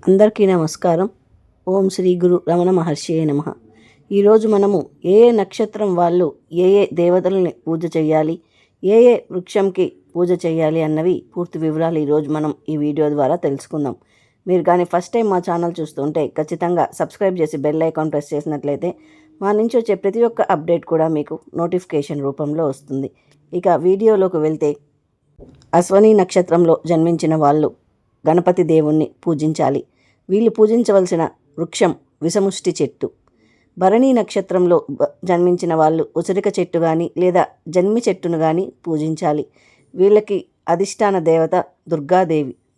అందరికీ నమస్కారం. ఓం శ్రీ గురు రమణ మహర్షియే నమః. ఈరోజు మనము ఏ నక్షత్రం వాళ్ళు ఏ దేవతలని పూజ చేయాలి, ఏ వృక్షంకి పూజ చేయాలి అన్నవి పూర్తి వివరాలు ఈరోజు మనం ఈ వీడియో ద్వారా తెలుసుకుందాం. మీరు కానీ ఫస్ట్ టైం మా ఛానల్ చూస్తుంటే ఖచ్చితంగా సబ్స్క్రైబ్ చేసి బెల్ ఐకాన్ ప్రెస్ చేసినట్లయితే మా నుంచి వచ్చే ప్రతి ఒక్క అప్డేట్ కూడా మీకు నోటిఫికేషన్ రూపంలో వస్తుంది. ఇక వీడియోలోకి వెళ్తే, అశ్వని నక్షత్రంలో జన్మించిన వాళ్ళు గణపతి దేవుణ్ణి పూజించాలి. వీళ్ళు పూజించవలసిన వృక్షం విషముష్టి చెట్టు. భరణి నక్షత్రంలో జన్మించిన వాళ్ళు ఉసిరిక చెట్టు కానీ లేదా జన్మి చెట్టును కానీ పూజించాలి. వీళ్ళకి అధిష్టాన దేవత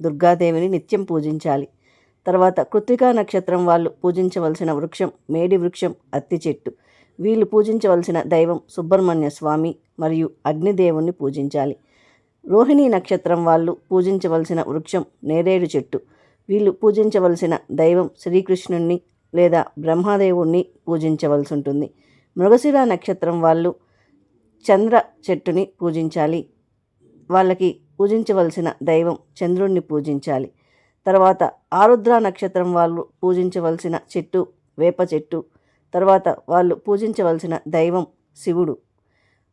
దుర్గాదేవిని నిత్యం పూజించాలి. తర్వాత కృత్తికా నక్షత్రం వాళ్ళు పూజించవలసిన వృక్షం మేడి వృక్షం, అత్తి చెట్టు. వీళ్ళు పూజించవలసిన దైవం సుబ్రహ్మణ్య స్వామి మరియు అగ్నిదేవుణ్ణి పూజించాలి. రోహిణి నక్షత్రం వాళ్ళు పూజించవలసిన వృక్షం నేరేడు చెట్టు. వీళ్ళు పూజించవలసిన దైవం శ్రీకృష్ణుణ్ణి లేదా బ్రహ్మదేవుణ్ణి పూజించవలసి ఉంటుంది. మృగశిర నక్షత్రం వాళ్ళు చంద్ర చెట్టుని పూజించాలి. వాళ్ళకి పూజించవలసిన దైవం చంద్రుణ్ణి పూజించాలి. తర్వాత ఆరుద్ర నక్షత్రం వాళ్ళు పూజించవలసిన చెట్టు వేప చెట్టు. తర్వాత వాళ్ళు పూజించవలసిన దైవం శివుడు.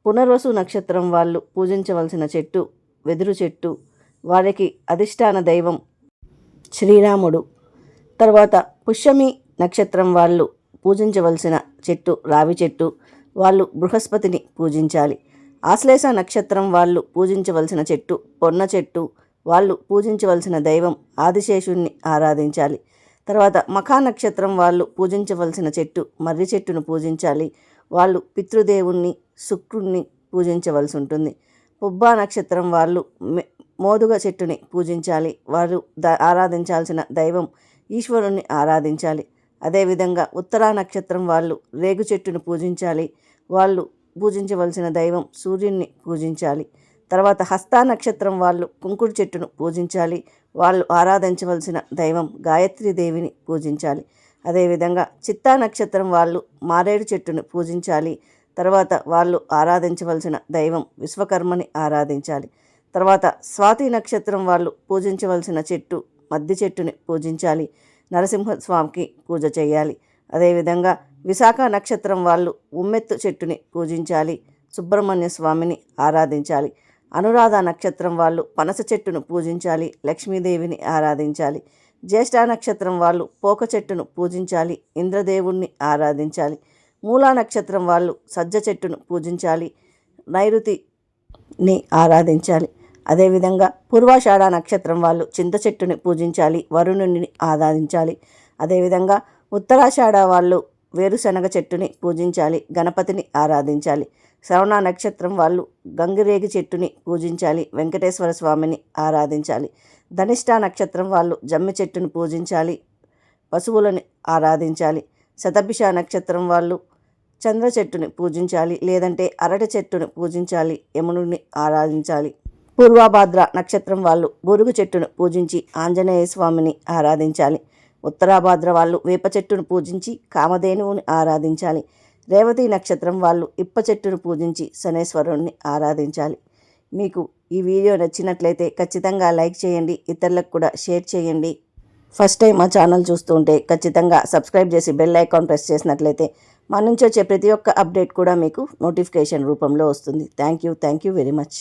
పునర్వసు నక్షత్రం వాళ్ళు పూజించవలసిన చెట్టు వెదురు చెట్టు. వారికి అధిష్టాన దైవం శ్రీరాముడు. తర్వాత పుష్యమి నక్షత్రం వాళ్ళు పూజించవలసిన చెట్టు రావి చెట్టు. వాళ్ళు బృహస్పతిని పూజించాలి. ఆశ్లేష నక్షత్రం వాళ్ళు పూజించవలసిన చెట్టు పొన్న చెట్టు. వాళ్ళు పూజించవలసిన దైవం ఆదిశేషుణ్ణి ఆరాధించాలి. తర్వాత మఖా నక్షత్రం వాళ్ళు పూజించవలసిన చెట్టు మర్రి చెట్టును పూజించాలి. వాళ్ళు పితృదేవుణ్ణి శుక్రుణ్ణి పూజించవలసి ఉంటుంది. పుబ్బా నక్షత్రం వాళ్ళు మోదుగ చెట్టుని పూజించాలి. వారు ఆరాధించాల్సిన దైవం ఈశ్వరుణ్ణి ఆరాధించాలి. అదేవిధంగా ఉత్తరా నక్షత్రం వాళ్ళు రేగు చెట్టును పూజించాలి. వాళ్ళు పూజించవలసిన దైవం సూర్యుణ్ణి పూజించాలి. తర్వాత హస్తా నక్షత్రం వాళ్ళు కుంకుడు చెట్టును పూజించాలి. వాళ్ళు ఆరాధించవలసిన దైవం గాయత్రీదేవిని పూజించాలి. అదేవిధంగా చిత్తా నక్షత్రం వాళ్ళు మారేడు చెట్టును పూజించాలి. తర్వాత వాళ్ళు ఆరాధించవలసిన దైవం విశ్వకర్మని ఆరాధించాలి. తర్వాత స్వాతి నక్షత్రం వాళ్ళు పూజించవలసిన చెట్టు మద్ది చెట్టుని పూజించాలి. నరసింహస్వామికి పూజ చేయాలి. అదేవిధంగా విశాఖ నక్షత్రం వాళ్ళు ఉమ్మెత్తు చెట్టుని పూజించాలి. సుబ్రహ్మణ్య స్వామిని ఆరాధించాలి. అనురాధ నక్షత్రం వాళ్ళు పనస చెట్టును పూజించాలి. లక్ష్మీదేవిని ఆరాధించాలి. జ్యేష్ఠ నక్షత్రం వాళ్ళు పోక చెట్టును పూజించాలి. ఇంద్రదేవుణ్ణి ఆరాధించాలి. మూలా నక్షత్రం వాళ్ళు సజ్జ చెట్టును పూజించాలి. నైరుతిని ఆరాధించాలి. అదేవిధంగా పూర్వాషాఢ నక్షత్రం వాళ్ళు చింత చెట్టుని పూజించాలి. వరుణుని ఆరాధించాలి. అదేవిధంగా ఉత్తరాషాఢ వాళ్ళు వేరుశనగ చెట్టుని పూజించాలి. గణపతిని ఆరాధించాలి. శ్రవణ నక్షత్రం వాళ్ళు గంగిరేగి చెట్టుని పూజించాలి. వెంకటేశ్వర స్వామిని ఆరాధించాలి. ధనిష్ఠ నక్షత్రం వాళ్ళు జమ్మి చెట్టుని పూజించాలి. పశువులని ఆరాధించాలి. శతభిష నక్షత్రం వాళ్ళు చంద్ర చెట్టుని పూజించాలి. లేదంటే అరటి చెట్టుని పూజించాలి. యమునుని ఆరాధించాలి. పూర్వభాద్ర నక్షత్రం వాళ్ళు బొరుగు చెట్టును పూజించి ఆంజనేయ స్వామిని ఆరాధించాలి. ఉత్తరాభాద్ర వాళ్ళు వేప చెట్టును పూజించి కామధేనువుని ఆరాధించాలి. రేవతి నక్షత్రం వాళ్ళు ఇప్ప చెట్టును పూజించి శనేశ్వరుణ్ణి ఆరాధించాలి. మీకు ఈ వీడియో నచ్చినట్లయితే ఖచ్చితంగా లైక్ చేయండి. ఇతరులకు కూడా షేర్ చేయండి. ఫస్ట్ టైం మా ఛానల్ చూస్తుంటే ఖచ్చితంగా సబ్స్క్రైబ్ చేసి బెల్ ఐకాన్ ప్రెస్ చేసినట్లయితే మా నుంచి వచ్చే ప్రతి ఒక్క అప్డేట్ కూడా మీకు నోటిఫికేషన్ రూపంలో వస్తుంది. Thank you very much.